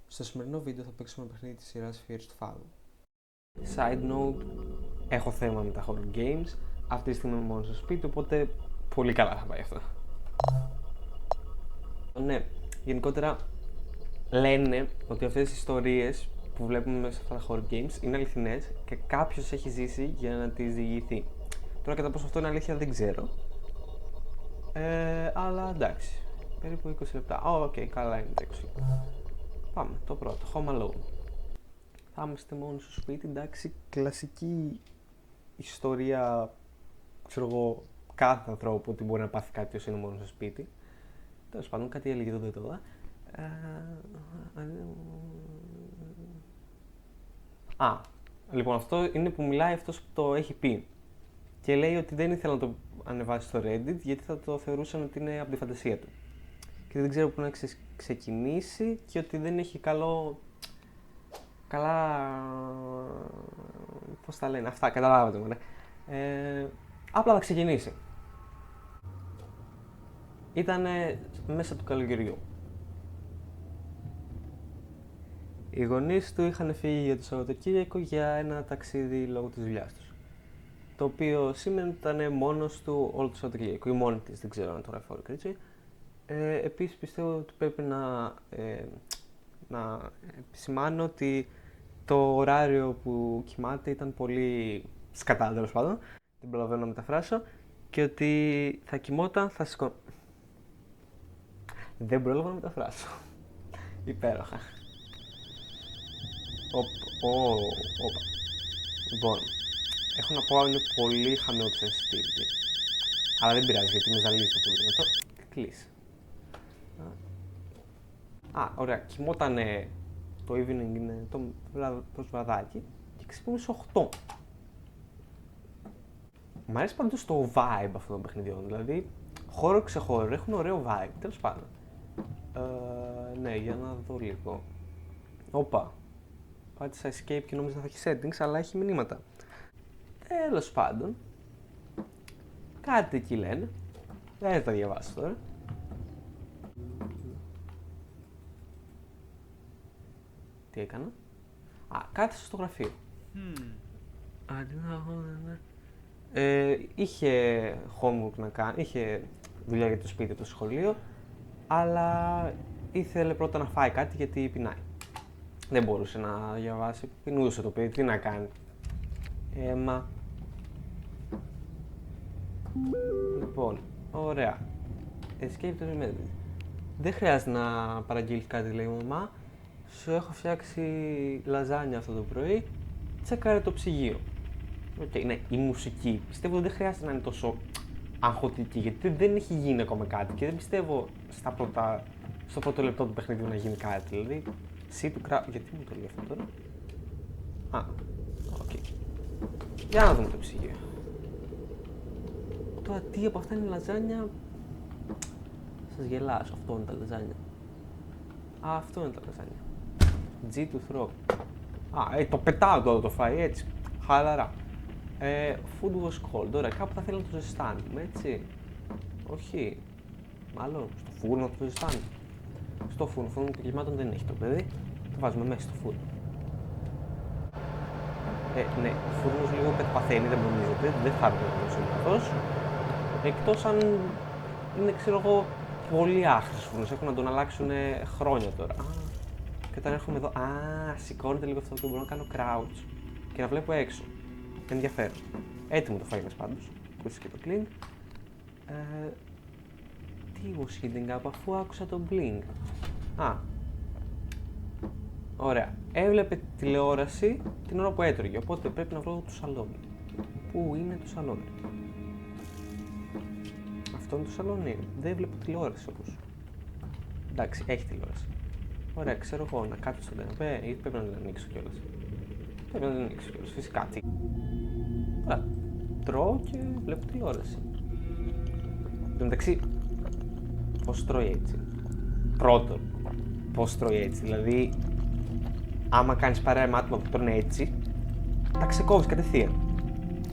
Στο σημερινό βίντεο θα παίξουμε ένα παιχνίδι της σειράς Fears to Fall. Side note, έχω θέμα με τα horror games. Αυτή τη στιγμή είμαι μόνο στο σπίτι, οπότε πολύ καλά θα πάει αυτό. Ναι, γενικότερα λένε ότι αυτές οι ιστορίες που βλέπουμε μέσα σε αυτά τα horror games είναι αληθινές και κάποιος έχει ζήσει για να τις διηγηθεί. Τώρα κατά πόσο αυτό είναι αλήθεια δεν ξέρω. Αλλά εντάξει, περίπου 20 λεπτά. Οκ, καλά είναι τα 20 λεπτά. Πάμε, το πρώτο, Home Alone. Θα είμαστε μόνοι στο σπίτι, εντάξει, κλασική ιστορία, ξέρω εγώ, κάθε ανθρώπου ότι μπορεί να πάθει κάτι όσο είναι μόνο στο σπίτι. Τέλος πάντων, κάτι έλεγε τότε τώρα. Λοιπόν, αυτό είναι που μιλάει αυτός που το έχει πει. Και λέει ότι δεν ήθελα να το ανεβάσει στο Reddit γιατί θα το θεωρούσαν ότι είναι από τη φαντασία του. Και δεν ξέρω πού να ξεκινήσει και ότι δεν έχει καλά, πώς τα λένε, αυτά, καταλάβατε μου, ναι. Απλά θα ξεκινήσει. Ήτανε μέσα του καλοκαιριού. Οι γονείς του είχαν φύγει για το Σαββατοκύριακο για ένα ταξίδι λόγω της δουλειάς τους. Το οποίο σήμερα ήταν μόνος του όλο το Σαββατοκύριακο, ή μόνη της, δεν ξέρω αν το γράφει όλο κρίτσι. Επίσης πιστεύω ότι πρέπει να επισημάνω ότι το ωράριο που κοιμάται ήταν πολύ σκατά, τέλος πάντων. Δεν προλαβαίνω να μεταφράσω. Και ότι θα κοιμόταν, θα σηκώ... Δεν πρόλαβα να μεταφράσω. Υπέροχα. Όπα. Λοιπόν, έχω να πω είναι πολύ χαμηλό το sensitivity. Αλλά δεν πειράζει γιατί με ζαλίζει το πολύ δυνατό. Κλείσει. Ωραία. Κοιμότανε το evening, είναι το βραδάκι και ξυπνούσε 8. Μ' αρέσει πάντως το vibe αυτών των παιχνιδιών, δηλαδή χώρο ξεχώρο, έχουν ωραίο vibe, τέλος πάντων. Ναι, για να δω λίγο. Όπα. Πάτησα escape και νόμιζα θα έχει settings, αλλά έχει μηνύματα. Τέλος πάντων. Κάτι εκεί λένε. Δεν θα τα διαβάσω τώρα. Τι έκανα. Κάθισα στο γραφείο. Είχε homework να κάνει, είχε δουλειά για το σπίτι από το σχολείο, αλλά ήθελε πρώτα να φάει κάτι γιατί πεινάει. Δεν μπορούσε να διαβάσει, πεινούσε το παιδί, τι να κάνει. Λοιπόν, ωραία. Escape to remedy. Δεν χρειάζεται να παραγγείλει κάτι, λέει η μαμά. Σου έχω φτιάξει λαζάνια αυτό το πρωί. Τσέκαρε το ψυγείο. Ναι, η μουσική. Πιστεύω ότι δεν χρειάζεται να είναι τόσο αγχωτική, γιατί δεν έχει γίνει ακόμα κάτι και δεν πιστεύω στο πρώτο λεπτό του παιχνιδιού να γίνει κάτι. Δηλαδή, γιατί μου το λέει αυτό τώρα. Οκ. Για να δούμε το ψυγείο. Τώρα τι από αυτά είναι λαζάνια. Σας γελάσω, αυτό είναι τα λαζάνια. Αυτό είναι τα λαζάνια. G to throw. Το πετάω τώρα το φάει έτσι. Χαλαρά. Food was cold. Ωραία, κάπου θα θέλει να το ζεστάνουμε, έτσι. Όχι. Μάλλον στο φούρνο θα το ζεστάνουμε. Στο φούρνο των κλιμάτων δεν έχει το παιδί. Το βάζουμε μέσα στο φούρνο. Ναι, ο φούρνος λίγο πεθαίνει, δεν νομίζετε. Δεν θα έπρεπε να είναι αυτός. Εκτός αν είναι, ξέρω εγώ, πολύ άχρηστος φούρνος. Έχουν να τον αλλάξουν χρόνια τώρα. Και όταν έρχομαι εδώ, σηκώνεται λίγο αυτό και μπορώ να κάνω crouch και να βλέπω έξω. Ενδιαφέρον. Έτοιμο το φάει μας πάντως. Ακούσεις και το clean. Τι was heating up αφού άκουσα το blink. Ωραία. Έβλεπε τηλεόραση την ώρα που έτρωγε, οπότε πρέπει να βρω το σαλόνι. Πού είναι το σαλόνι. Αυτό είναι το σαλόνι. Δεν βλέπω τηλεόραση όμως. Εντάξει, έχει τηλεόραση. Ωραία, ξέρω εγώ να κάτσω στον καναπέ ή πρέπει να την ανοίξω κιόλας. Πρέπει να την ανοίξω κιόλας, φυσικά. Ωραία. Τρώω και βλέπω τηλεόραση. Εν τω μεταξύ, πώς τρώει έτσι. Πρώτον, πώς τρώει έτσι. Δηλαδή, άμα κάνεις παρέα με άτομα που τρώνε έτσι, τα ξεκόβεις κατευθείαν.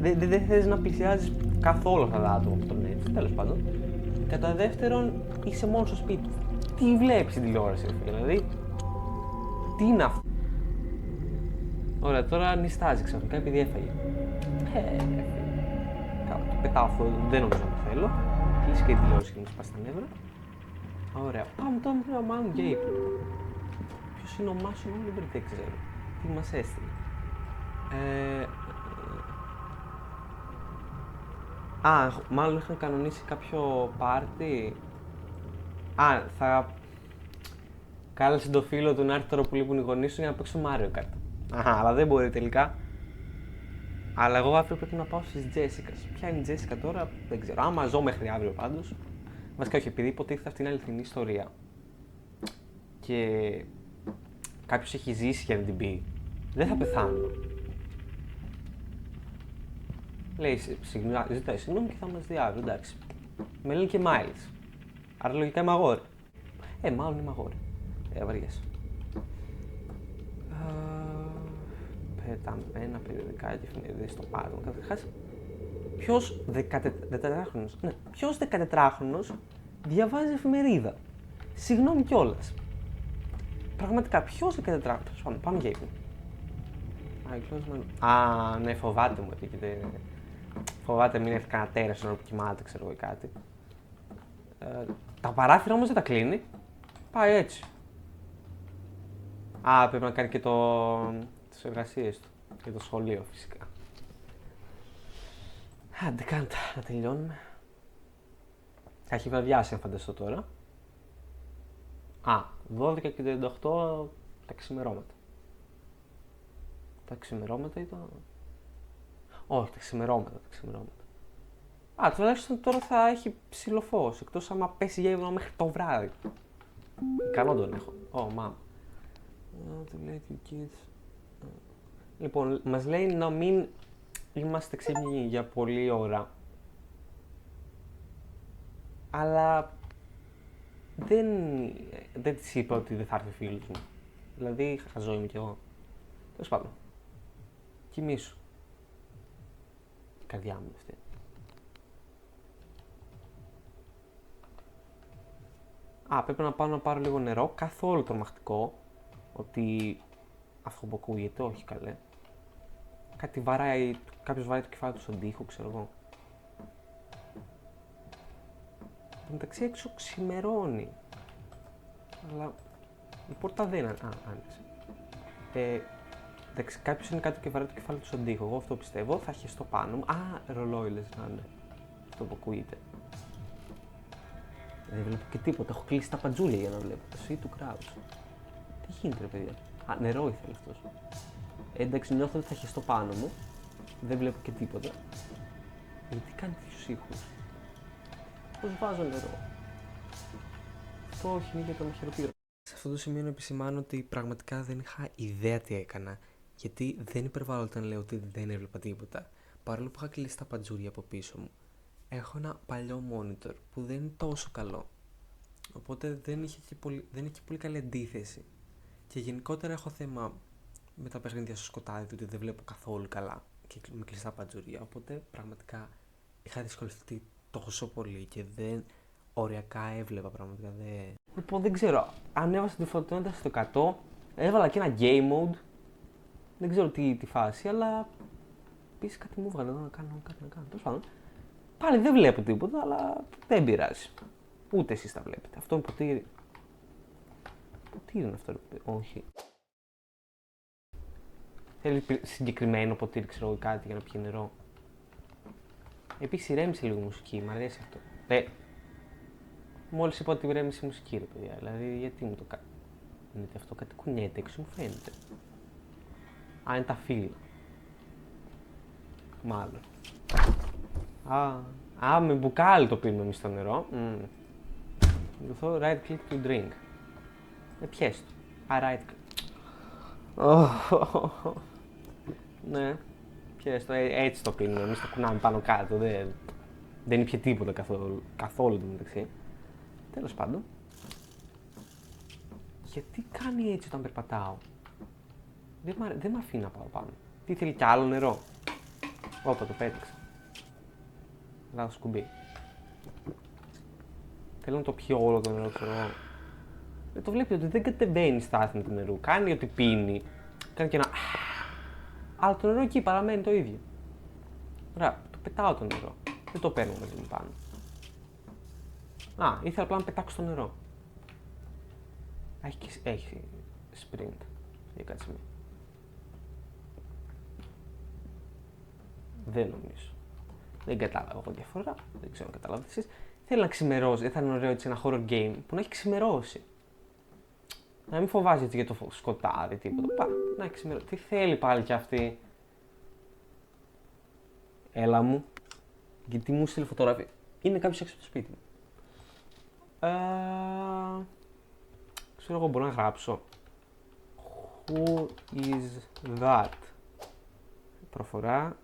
Δεν θες να πλησιάζεις καθόλου αυτά τα άτομα που τρώνε έτσι. Τέλος πάντων. Κατά δεύτερον, είσαι μόνος στο σπίτι. Τι βλέπεις στην τηλεόραση, δηλαδή. Τι είναι αυτό? Ωραία, τώρα νιστάζει ξαφνικά επειδή έφαγε. Το πετάω αυτό, δεν νομίζω να το θέλω. Κλείσει και η τηλεόραση και να μου σπάσει τα νεύρα. Ωραία, πάμε τώρα με μάλλον για ύπνο. Ποιος είναι ο Μάσο, δεν ξέρω. Τι μας έστειλε. Μάλλον είχαν κανονίσει κάποιο πάρτι. Θα κάλεσε το φίλο του να έρθει τώρα που λείπουν οι γονείς του για να παίξω Mario Kart. Αλλά δεν μπορεί τελικά. Αλλά εγώ αύριο πρέπει να πάω στις Τζέσικας. Ποια είναι η Τζέσικα τώρα, δεν ξέρω. Άμα ζω μέχρι αύριο πάντως. Βασικά όχι, επειδή υποτίθεται αυτή είναι αληθινή ιστορία. Και κάποιος έχει ζήσει για να την πει. Δεν θα πεθάνω. Λέει, ζητάει συγγνώμη και θα μας δει αύριο, εντάξει. Με λένε και Miles. Άρα λογικά είμαι αγόρι. Μάλλον είμαι αγόρι. Βαριέσαι. Πέταμε ένα περιοδικάκι, εφημερίδες στο πάτωμα. Καταρχάς, ποιος 14χρονος, ποιος 14χρονος διαβάζει εφημερίδα? Συγγνώμη κιόλας. Πραγματικά, ποιος 14χρονος? Πάμε για ύπνο. Ναι, φοβάται μου ότι φοβάται μην έρθει κανένα τέρας ενώ που κοιμάται, ξέρω εγώ ή κάτι. Τα παράθυρα όμως δεν τα κλείνει. Πάει έτσι. Πρέπει να κάνει και τις εργασίες του. Και το σχολείο φυσικά. Άντε κάντε, να τελειώνουμε. Θα έχει βραδιάσει αν φανταστώ τώρα. 12 και 38 τα ξημερώματα. Τα ξημερώματα ήταν... Όχι, τα ξημερώματα. Τουλάχιστον τώρα θα έχει ψηλοφως, εκτός άμα πέσει για ύπνο μέχρι το βράδυ. Καλό τον έχω. Μάμα. Λοιπόν, μας λέει να μην είμαστε ξύπνοι για πολλή ώρα. Αλλά δεν της είπα ότι δεν θα έρθει φίλος μου. Δηλαδή, χαζό είμαι κι εγώ. Τέλος πάντων. Κοιμήσου. Η καρδιά μου αυτή. Πρέπει να πάω να πάρω λίγο νερό. Καθόλου τρομακτικό. Ότι αυτό που ακούγεται, όχι καλέ. Κάποιος βάρει το κεφάλι του στον τοίχο, ξέρω εγώ. Εν τω μεταξύ έξω ξημερώνει. Αλλά η πόρτα δεν άνοιξε. Εντάξει, κάποιος είναι κάτω και βαράει το κεφάλι του στον τοίχο. Εγώ αυτό πιστεύω. Θα έχει στο πάνω μου. Ρολόι λες να είναι. Αυτό που ακούγεται. Δεν βλέπω και τίποτα. Έχω κλείσει τα παντζούλια για να βλέπω. Το σι του κράτους. Τι γίνεται, ρε παιδιά? Νερό ήθελε αυτός. Εντάξει, νιώθω ότι θα έχει στο πάνω μου. Δεν βλέπω και τίποτα. Γιατί κάνει τέτοιους ήχους? Πώς βάζω νερό? Αυτό όχι, είναι για το μαχαιροπύργο. Σε αυτό το σημείο να επισημάνω ότι πραγματικά δεν είχα ιδέα τι έκανα. Γιατί δεν υπερβάλλω όταν λέω ότι δεν έβλεπα τίποτα. Παρόλο που είχα κλείσει τα παντζούρια από πίσω μου. Έχω ένα παλιό monitor που δεν είναι τόσο καλό. Οπότε δεν έχει πολύ καλή αντίθεση. Και γενικότερα έχω θέμα με τα παιχνίδια στο σκοτάδι, ότι δεν βλέπω καθόλου καλά και με κλειστά παντζουρία. Οπότε πραγματικά είχα δυσκολευτεί τόσο πολύ και δεν οριακά έβλεπα πραγματικά. Λοιπόν, δεν ξέρω. Ανέβασα τη φωτεινότητα στο 100, έβαλα και ένα game mode. Δεν ξέρω τι φάση, αλλά επίσης κάτι μου έβγαλε εδώ να κάνω. Τέλος πάντων. Πάλι δεν βλέπω τίποτα, αλλά δεν πειράζει. Ούτε εσείς τα βλέπετε. Αυτό είναι ποτήρι. Ποτήρι είναι αυτό, όχι. Θέλει συγκεκριμένο ποτήρι, ξέρω κάτι για να πιει νερό. Επίσης ηρέμησε λίγο μουσική, μου αρέσει αυτό. Μόλις είπα ότι ηρέμησε μουσική, ρε παιδιά, δηλαδή γιατί μου το κάνει. Είναι αυτό, κάτι κουνιέται έξω, μου φαίνεται. Είναι τα φύλλα. Μάλλον. Με μπουκάλι το πίνουμε εμείς το νερό. Βοηθώ right click to drink. Πιες το. Right click. Ναι, πιες το. Έτσι το πίνουμε. Εμείς το κουνάμε πάνω κάτω. Δεν ήπιε τίποτα καθόλου το μεταξύ. Τέλος πάντων. Γιατί κάνει έτσι όταν περπατάω? Δεν με αφήνει να πάω πάνω. Τι θέλει κι άλλο νερό? Όπα, το πέτυξα. Λάθος κουμπί. Θέλω να το πιω όλο το νερό, ξέρω. Το βλέπει ότι δεν κατεβαίνει στάθμη του νερού. Κάνει ότι πίνει. Κάνει και ένα. Αλλά το νερό εκεί παραμένει το ίδιο. Ωραία, το πετάω το νερό. Δεν το παίρνω μαζί μου πάνω. Ήθελα απλά να πετάξω το νερό. Έχει sprint. Για κάτσε με. Δεν νομίζω. Δεν κατάλαβα εγώ διαφορά. Δεν ξέρω αν καταλάβετε εσείς. Θέλω να ξημερώσει. Δεν θα είναι ωραίο έτσι ένα horror game που να έχει ξημερώσει. Να μην φοβάζει έτσι για το σκοτάδι, τίποτα. Να έχει ξημερώσει. Τι θέλει πάλι κι αυτή. Έλα μου. Γιατί μου στείλει φωτογραφία. Είναι κάποιος έξω από το σπίτι μου. Ξέρω εγώ, μπορώ να γράψω. Who is that? Προφορά.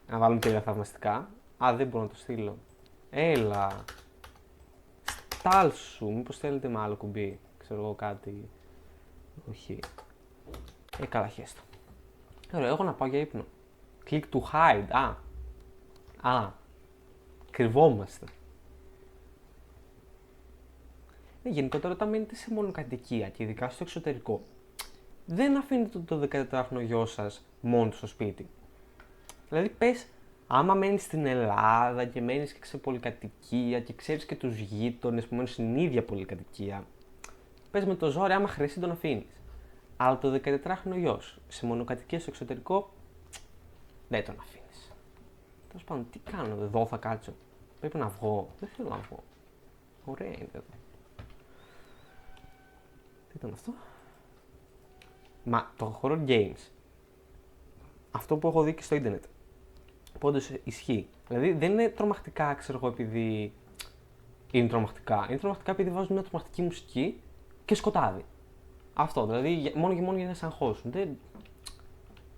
Να βάλουμε και θαυμαστικά. Δεν μπορώ να το στείλω. Έλα. Στάλσου. Μήπως θέλετε με άλλο κουμπί. Ξέρω εγώ κάτι. Όχι. Καλά, χέστο. Ωραία, εγώ να πάω για ύπνο. Click to hide. Κρυβόμαστε. Γενικότερα όταν μένετε σε μονοκατοικία και ειδικά στο εξωτερικό, δεν αφήνετε το 14χρονο γιο σας μόνο του στο σπίτι. Δηλαδή πες, άμα μένεις στην Ελλάδα και μένεις και σε πολυκατοικία και ξέρεις και τους γείτονες που μένουν στην ίδια πολυκατοικία, πες με το ζόρι, άμα χρειαστεί τον αφήνεις. Αλλά το 14χρονο γιος σε μονοκατοικία στο εξωτερικό, δεν τον αφήνεις. Τέλος πάντων, τι κάνω εδώ, θα κάτσω. Πρέπει να βγω. Δεν θέλω να βγω. Ωραία είναι εδώ. Τι ήταν αυτό? Μα το horror games, αυτό που έχω δει και στο ίντερνετ, που όντως ισχύει. Δηλαδή δεν είναι τρομακτικά, ξέρω εγώ, επειδή είναι τρομακτικά. Είναι τρομακτικά επειδή βάζουν μια τρομακτική μουσική και σκοτάδι. Αυτό, δηλαδή μόνο και μόνο για να σε αγχώσουν.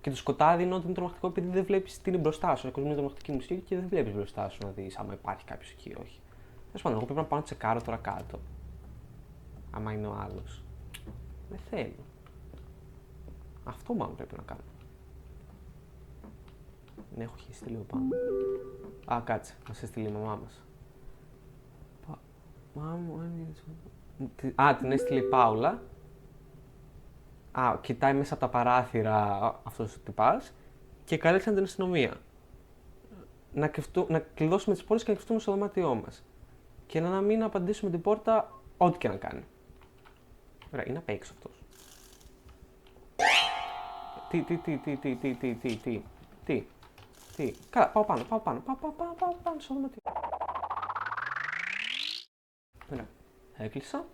Και το σκοτάδι είναι ότι είναι τρομακτικό επειδή δεν βλέπεις τι είναι μπροστά σου. Ακούς μια τρομακτική μουσική και δεν βλέπεις μπροστά σου να δεις άμα υπάρχει κάποιος εκεί ή όχι. Τέλος πάντων, εγώ πρέπει να πάω να τσεκάρω τώρα κάτω. Άμα είναι ο άλλος. Δεν θέλω. Αυτό μάλλον πρέπει να κάνω. Ναι, έχω χειστεί λίγο πάνω. Κάτσε. Μας έστειλε η μαμά μας. Την έστειλε η Πάουλα. Κοιτάει μέσα από τα παράθυρα αυτός ο τυπάς και καλέσαν την αστυνομία. Να κλειδώσουμε τις πόρτες και να κρυφτούμε στο δωμάτιό μας. Και να μην απαντήσουμε την πόρτα ό,τι και να κάνει. Ωραία, είναι απ' έξω αυτός. Τι. Καλά, πάω πάνω στο δωμάτιο. Ωραία, έκλεισα.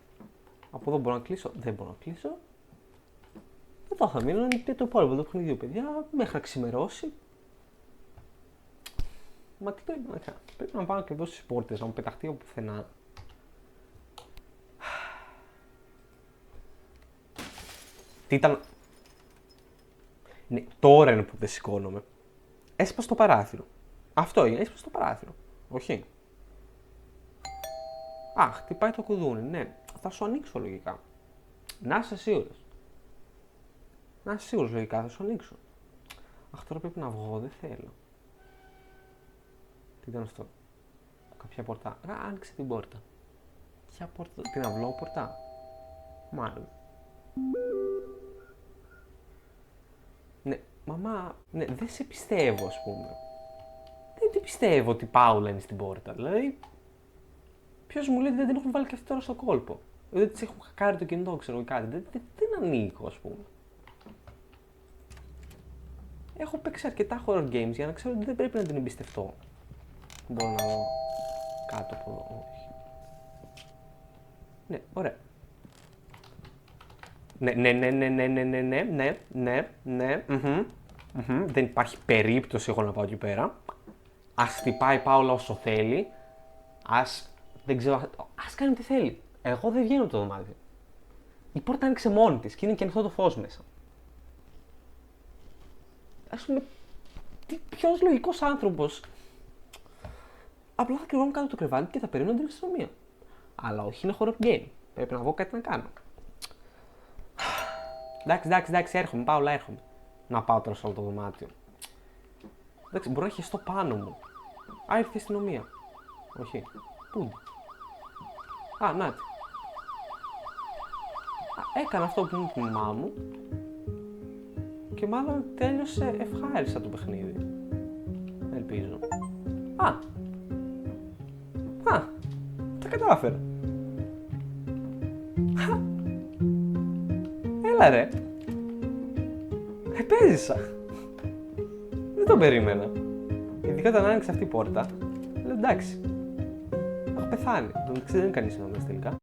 Από εδώ μπορώ να κλείσω, δεν μπορώ να κλείσω. Εδώ θα μείνω, είναι το υπόλοιπο του παιχνιδιού, παιδιά, μέχρι να ξημερώσει. Μα τι πρέπει να κάνω? Πρέπει να πάω να κλειδώσω τις πόρτες, να μου πεταχτεί από πουθενά. Τι ήταν? Ναι, τώρα είναι που δεν σηκώνομαι. Έσπασε το παράθυρο. Αυτό είναι, έσπασε το παράθυρο. Όχι. Χτυπάει το κουδούνι, ναι. Θα σου ανοίξω λογικά. Να είσαι σίγουρος. Να είσαι σίγουρος λογικά, θα σου ανοίξω. Τώρα πρέπει να βγω, δεν θέλω. Τι ήταν αυτό? Κάποια πόρτα. Άνοιξε την πόρτα. Ποια πόρτα? Την αυλόπορτα? Μάλλον. Ναι, μαμά, ναι, δεν σε πιστεύω, ας πούμε. Δεν πιστεύω ότι η Πάουλα είναι στην πόρτα. Δηλαδή, ποιος μου λέει ότι δεν την έχουν βάλει και αυτή τώρα στο κόλπο? Δεν της έχουν χακάρει το κινητό, ξέρω εγώ κάτι. Δεν ανήκω, ας πούμε. Έχω παίξει αρκετά horror games για να ξέρω ότι δεν πρέπει να την εμπιστευτώ. Μπορώ να δω κάτω από εδώ. Όχι. Ναι, ωραία. Ναι. Δεν υπάρχει περίπτωση εγώ να πάω εκεί πέρα. Ας χτυπάει η Πάουλα όσο θέλει. Δεν ξέρω, ας κάνει τι θέλει. Εγώ δεν βγαίνω από το δωμάτιο. Η πόρτα άνοιξε μόνη της και είναι και ανοιχτό το φως μέσα. Ας πούμε, ποιος λογικός άνθρωπος απλά θα κρυβόμουν κάτω το κρεβάτι και θα περίμενα την αστυνομία. Αλλά όχι, είναι horror game. Πρέπει να βγω κάτι να κάνω. Εντάξει, έρχομαι, Πάουλα, έρχομαι. Να πάω τώρα σε όλο το δωμάτιο. Εντάξει, μπορεί να χεστώ πάνω μου. Ήρθε η αστυνομία. Όχι. Πού είναι? Να τη. Έκανα αυτό που μου είπε η μαμά μου και μάλλον τέλειωσε ευχάριστα το παιχνίδι. Ελπίζω. Τα κατάφερα. Έλα ρε. Επέζησα. Δεν το περίμενα. Ειδικά όταν άνοιξε αυτή η πόρτα, λέω εντάξει. Έχω πεθάνει. Δεν είναι κανείς συνομιλίας τελικά.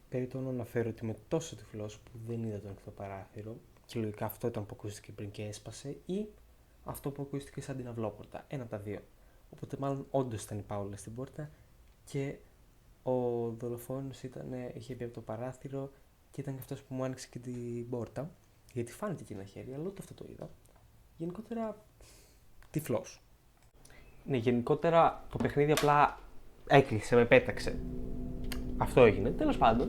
Περιττό να αναφέρω ότι είμαι τόσο τυφλός που δεν είδα το ανοιχτό παράθυρο και λογικά αυτό ήταν που ακούστηκε πριν και έσπασε ή αυτό που ακούστηκε σαν την αυλόπορτα. Ένα από τα δύο. Οπότε μάλλον όντως ήταν η Πάολα στην πόρτα και ο δολοφόνος είχε μπει από το παράθυρο και ήταν και αυτός που μου άνοιξε και την πόρτα. Γιατί φάνηκε και ένα χέρι, αλλά ούτε αυτό το είδα. Γενικότερα, τυφλός. Ναι, γενικότερα το παιχνίδι απλά έκλεισε, με πέταξε. Αυτό έγινε, τέλος πάντων.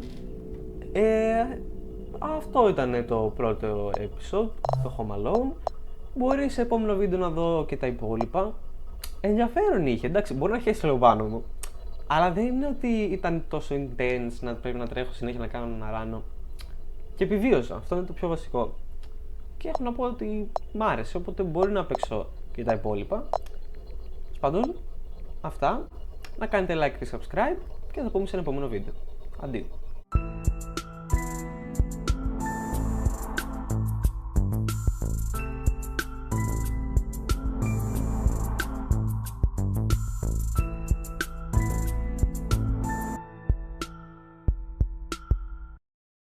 Αυτό ήταν το πρώτο episode, το Home Alone. Μπορεί σε επόμενο βίντεο να δω και τα υπόλοιπα. Ενδιαφέρον είχε, εντάξει, μπορεί να αρχίσει λίγο πάνω μου. Αλλά δεν είναι ότι ήταν τόσο intense να πρέπει να τρέχω συνέχεια να κάνω ένα ράνο. Και επιβίωσα, αυτό είναι το πιο βασικό. Και έχω να πω ότι μ' άρεσε, οπότε μπορεί να παίξω και τα υπόλοιπα. Πάντως, αυτά. Να κάνετε like και subscribe και θα πούμε σε ένα επόμενο βίντεο. Αντίο.